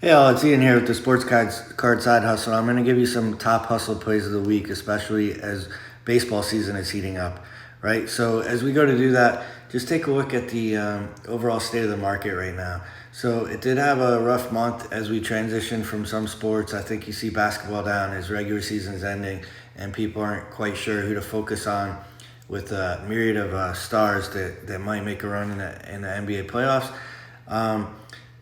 Hey all, it's Ian here with the Sports Card Side Hustle. I'm going to give you some top hustle plays of the week, especially as baseball season is heating up, right? So as we go to do that, just take a look at the overall state of the market right now. So it did have a rough month as we transition from some sports. I think you see basketball down as regular season's ending and people aren't quite sure who to focus on with a myriad of stars that might make a run in the NBA playoffs.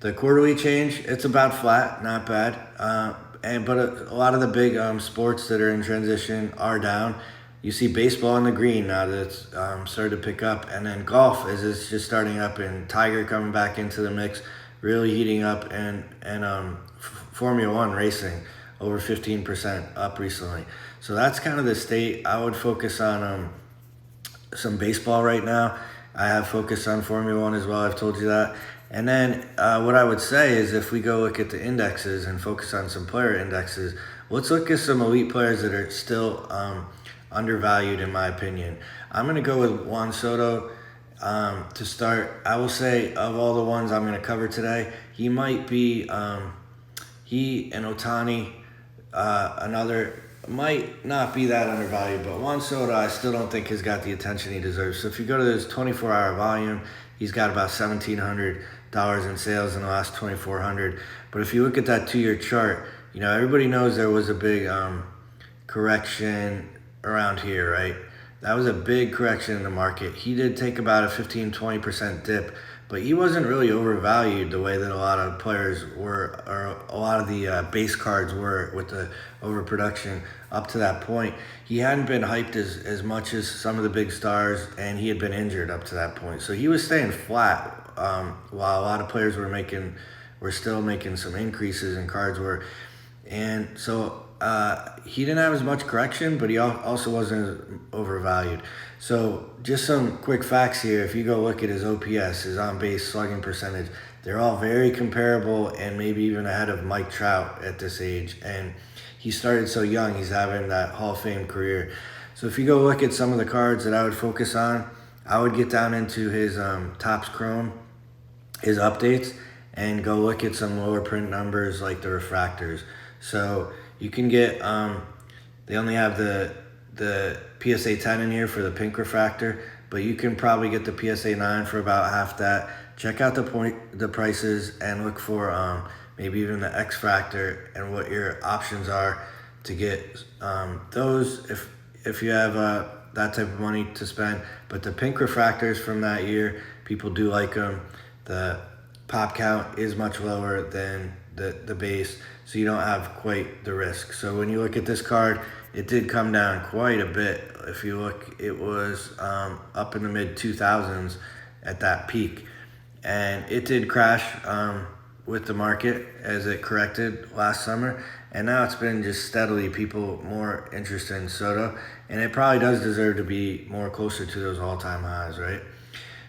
The quarterly change, it's about flat, not bad. But a lot of the big sports that are in transition are down. You see baseball in the green now that it's started to pick up, and then golf as it's just starting up, and Tiger coming back into the mix, really heating up, and Formula One racing over 15% up recently. So that's kind of the state. I would focus on some baseball right now. I have focused on Formula One as well. I've told you that. And then what I would say is if we go look at the indexes and focus on some player indexes, let's look at some elite players that are still undervalued in my opinion. I'm going to go with Juan Soto to start. I will say of all the ones I'm going to cover today, he might be, he and Ohtanti, another, might not be that undervalued, but Juan Soto I still don't think has got the attention he deserves. So if you go to his 24-hour volume, he's got about $1,700 in sales in the last 2,400. But if you look at that 2-year chart, you know, everybody knows there was a big correction around here, right? That was a big correction in the market. He did take about a 15-20% dip, but he wasn't really overvalued the way that a lot of players were, or a lot of the base cards were with the overproduction up to that point. He hadn't been hyped as much as some of the big stars, and he had been injured up to that point. So he was staying flat while a lot of players were still making some increases and cards were. And so he didn't have as much correction, but he also wasn't as overvalued. So just some quick facts here. If you go look at his OPS, his on-base slugging percentage, they're all very comparable and maybe even ahead of Mike Trout at this age. And he started so young, he's having that Hall of Fame career. So if you go look at some of the cards that I would focus on, I would get down into his Topps Chrome, his updates, and go look at some lower print numbers like the refractors. So you can get, they only have the PSA 10 in here for the pink refractor, but you can probably get the PSA 9 for about half that. Check out the prices and look for maybe even the X Factor and what your options are to get those if you have that type of money to spend. But the pink refractors from that year, people do like them. The pop count is much lower than the base, so you don't have quite the risk. So when you look at this card, it did come down quite a bit. If you look, it was up in the mid 2000s at that peak, and it did crash with the market as it corrected last summer, and now it's been just steadily people more interested in Soto, and it probably does deserve to be more closer to those all-time highs, right?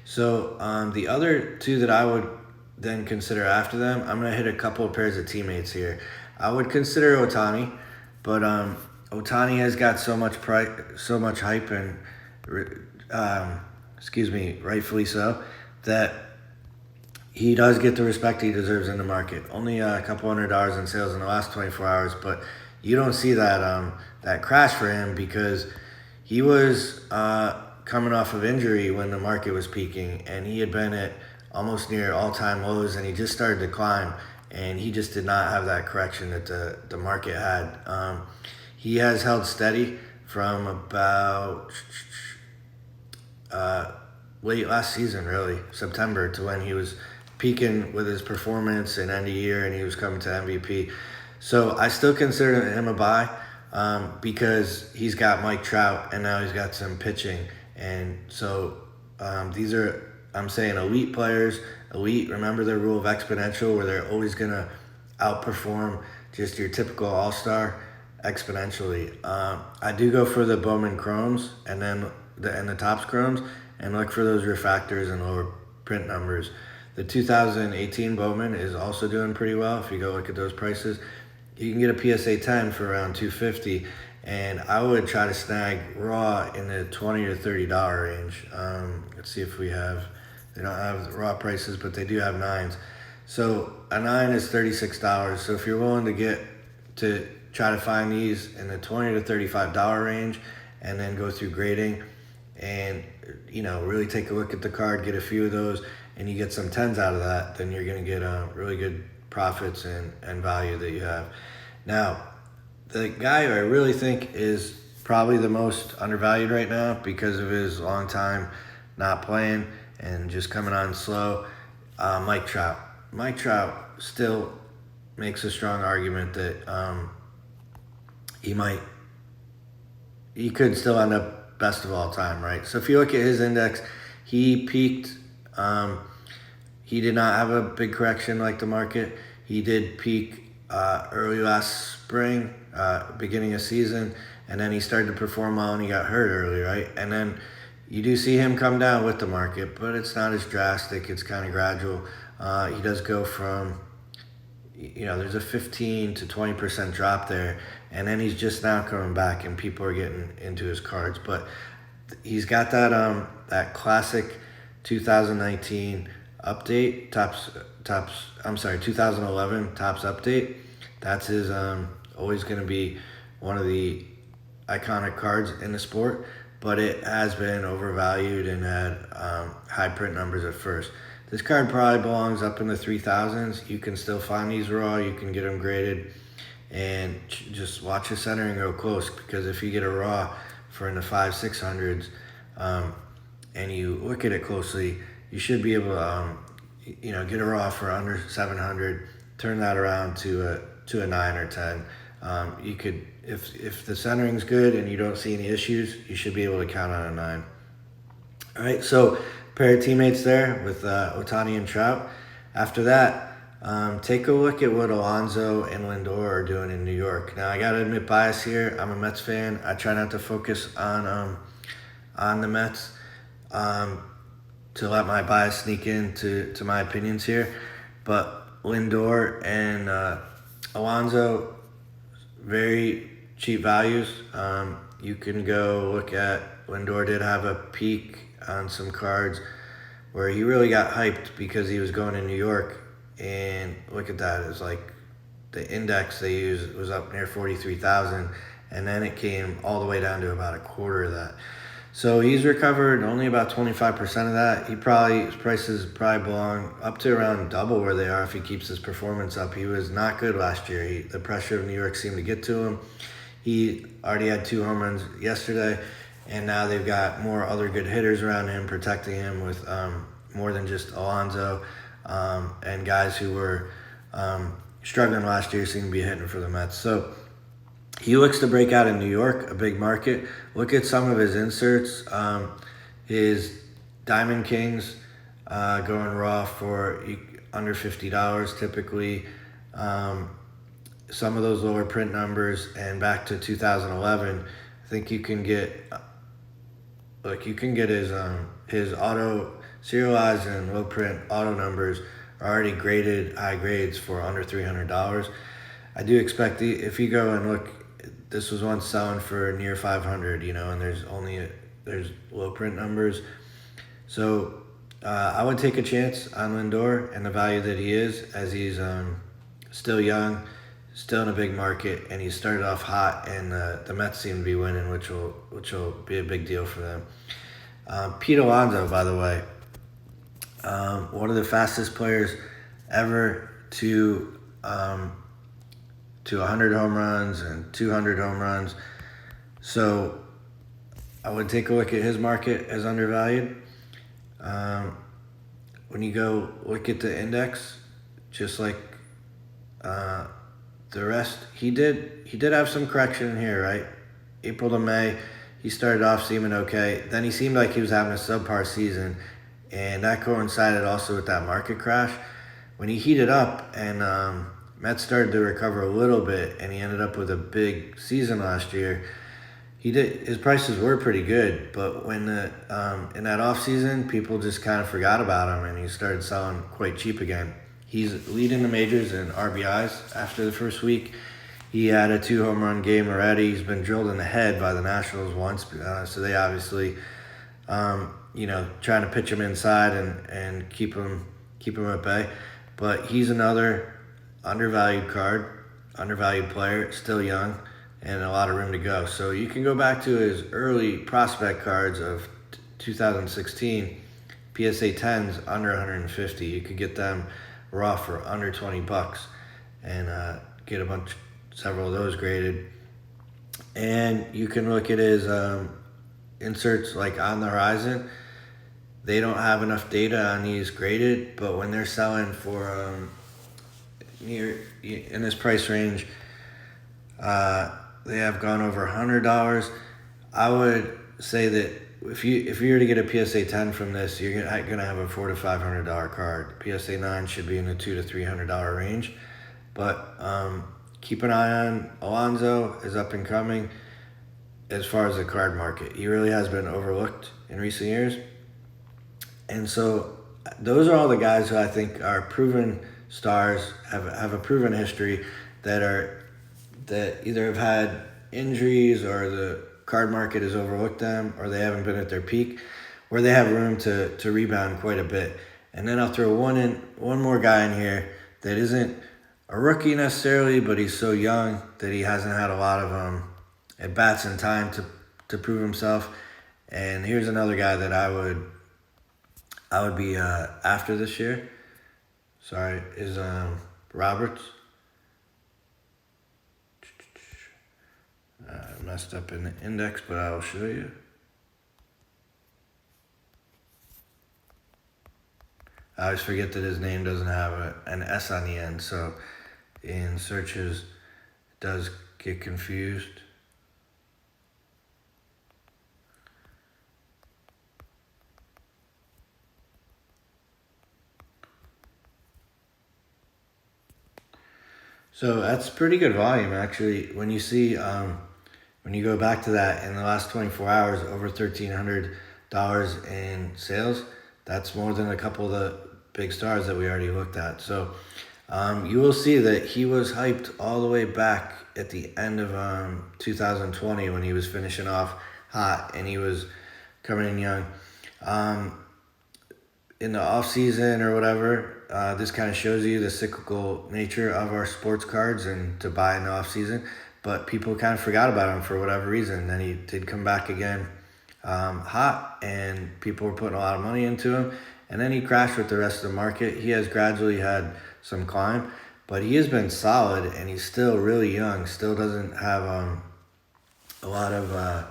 So the other two that I would then consider after them, I'm going to hit a couple of pairs of teammates here. I would consider Ohtanti, but Ohtanti has got so much hype, and rightfully so, that he does get the respect he deserves in the market. Only a couple $100 in sales in the last 24 hours, but you don't see that crash for him because he was coming off of injury when the market was peaking, and he had been at almost near all-time lows, and he just started to climb, and he just did not have that correction that the market had. He has held steady from about late last season, really, September, to when he was peaking with his performance and end of year, and he was coming to MVP. So I still consider him a buy because he's got Mike Trout, and now he's got some pitching. And so these are, I'm saying, elite players. Elite, remember the rule of exponential, where they're always going to outperform just your typical all-star exponentially. I do go for the Bowman Chromes and then the Topps Chromes, and look for those refractors and lower print numbers. The 2018 Bowman is also doing pretty well. If you go look at those prices, you can get a PSA 10 for around $250, and I would try to snag raw in the $20 to $30 range. Let's see if we have. They don't have raw prices, but they do have nines. So a 9 is $36. So if you're willing to try to find these in the $20 to $35 range, and then go through grading, and really take a look at the card, get a few of those, and you get some 10s out of that, then you're going to get really good profits and value that you have. Now, the guy who I really think is probably the most undervalued right now because of his long time not playing and just coming on slow, Mike Trout. Mike Trout still makes a strong argument that he could still end up best of all time, right? So if you look at his index, he peaked. He did not have a big correction like the market. He did peak early last spring, beginning of season, and then he started to perform well and he got hurt early, right? And then you do see him come down with the market, but it's not as drastic. It's kind of gradual. He does go from, there's a 15 to 20% drop there, and then he's just now coming back and people are getting into his cards. But he's got that classic 2019 update, 2011 tops update. That's his always going to be one of the iconic cards in the sport, but it has been overvalued and had high print numbers at first. This card probably belongs up in the 3,000s. You can still find these raw, you can get them graded, and just watch the centering go close, because if you get a raw for in the 500-600s and you look at it closely, you should be able to get a raw for under 700, turn that around to a 9 or 10. You could, if the centering's good and you don't see any issues, you should be able to count on a 9. All right, so pair of teammates there with Ohtanti and Trout. After that, take a look at what Alonso and Lindor are doing in New York. Now, I got to admit bias here. I'm a Mets fan. I try not to focus on the Mets to let my bias sneak into my opinions here. But Lindor and Alonso, very cheap values. You can go look at, Lindor did have a peak on some cards where he really got hyped because he was going to New York, and look at that. It's like the index they used was up near 43,000, and then it came all the way down to about a quarter of that. So he's recovered only about 25% of that. His prices probably belong up to around double where they are if he keeps his performance up. He was not good last year. The pressure of New York seemed to get to him. He already had 2 home runs yesterday, and now they've got more other good hitters around him, protecting him with more than just Alonso, and guys who were struggling last year seem to be hitting for the Mets. So he looks to break out in New York, a big market. Look at some of his inserts. His Diamond Kings going raw for under $50 typically. Some of those lower print numbers, and back to 2011, I think you can get his auto serialized and low print auto numbers are already graded high grades for under $300. I do expect if you go and look, this was once selling for near 500, and there's low print numbers. So I would take a chance on Lindor and the value that he is, as he's still young, still in a big market, and he started off hot, and the Mets seem to be winning, which will be a big deal for them. Pete Alonso, by the way, one of the fastest players ever to 100 home runs and 200 home runs. So I would take a look at his market as undervalued. When you go look at the index, just like the rest, he did have some correction here, right? April to May, he started off seeming okay. Then he seemed like he was having a subpar season, and that coincided also with that market crash. When he heated up and Mets started to recover a little bit, and he ended up with a big season last year, his prices were pretty good, but when in that off season, people just kind of forgot about him, and he started selling quite cheap again. He's leading the majors in RBIs after the first week. He had a 2 home run game already. He's been drilled in the head by the Nationals once, so they obviously, trying to pitch him inside and keep him at bay. but he's another undervalued player, still young, and a lot of room to go. So you can go back to his early prospect cards of 2016, PSA 10s under 150. You could get them raw for under $20 and get several of those graded. And you can look at his inserts like on the horizon. They don't have enough data on these graded, but when they're selling for near in this price range, they have gone over $100. I would say that if you were to get a PSA 10 from this, you're gonna have a $400 to $500 card. PSA 9 should be in the $200 to $300 range, but keep an eye on Alonso, is up and coming. As far as the card market, he really has been overlooked in recent years, and so those are all the guys who I think are proven stars, have a proven history, that either have had injuries or the card market has overlooked them, or they haven't been at their peak, where they have room to rebound quite a bit. And then I'll throw one more guy in here that isn't a rookie necessarily, but he's so young that he hasn't had a lot of at bats in time to prove himself. And here's another guy that I would be after this year. Sorry, is Roberts. I messed up in the index, but I will show you. I always forget that his name doesn't have an S on the end, so in searches it does get confused. So that's pretty good volume, actually. When you see, when you go back to that, in the last 24 hours, over $1,300 in sales, that's more than a couple of the big stars that we already looked at. So you will see that he was hyped all the way back at the end of 2020 when he was finishing off hot and he was coming in young. In the off season or whatever, this kind of shows you the cyclical nature of our sports cards and to buy in the off season. But people kind of forgot about him for whatever reason. Then he did come back again hot, and people were putting a lot of money into him. And then he crashed with the rest of the market. He has gradually had some climb, but he has been solid, and he's still really young. Still doesn't have a lot of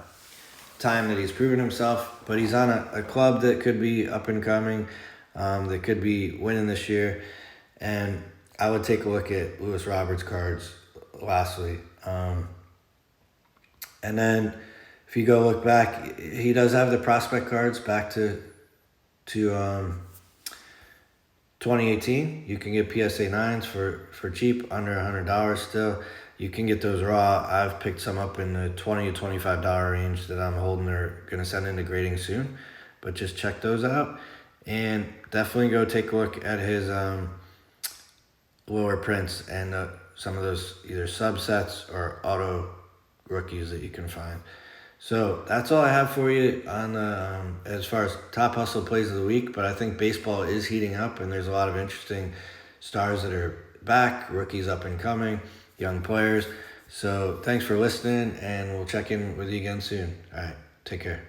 time that he's proven himself, but he's on a club that could be up and coming, that could be winning this year. And I would take a look at Lewis Roberts cards lastly. And then if you go look back, he does have the prospect cards back to 2018. You can get PSA 9s for cheap, under $100 still. You can get those raw. I've picked some up in the $20 to $25 range that I'm holding or going to send into grading soon. But just check those out. And definitely go take a look at his lower prints and some of those either subsets or auto rookies that you can find. So that's all I have for you on as far as top hustle plays of the week. But I think baseball is heating up, and there's a lot of interesting stars that are back, rookies up and coming, young players. So thanks for listening, and we'll check in with you again soon. All right, take care.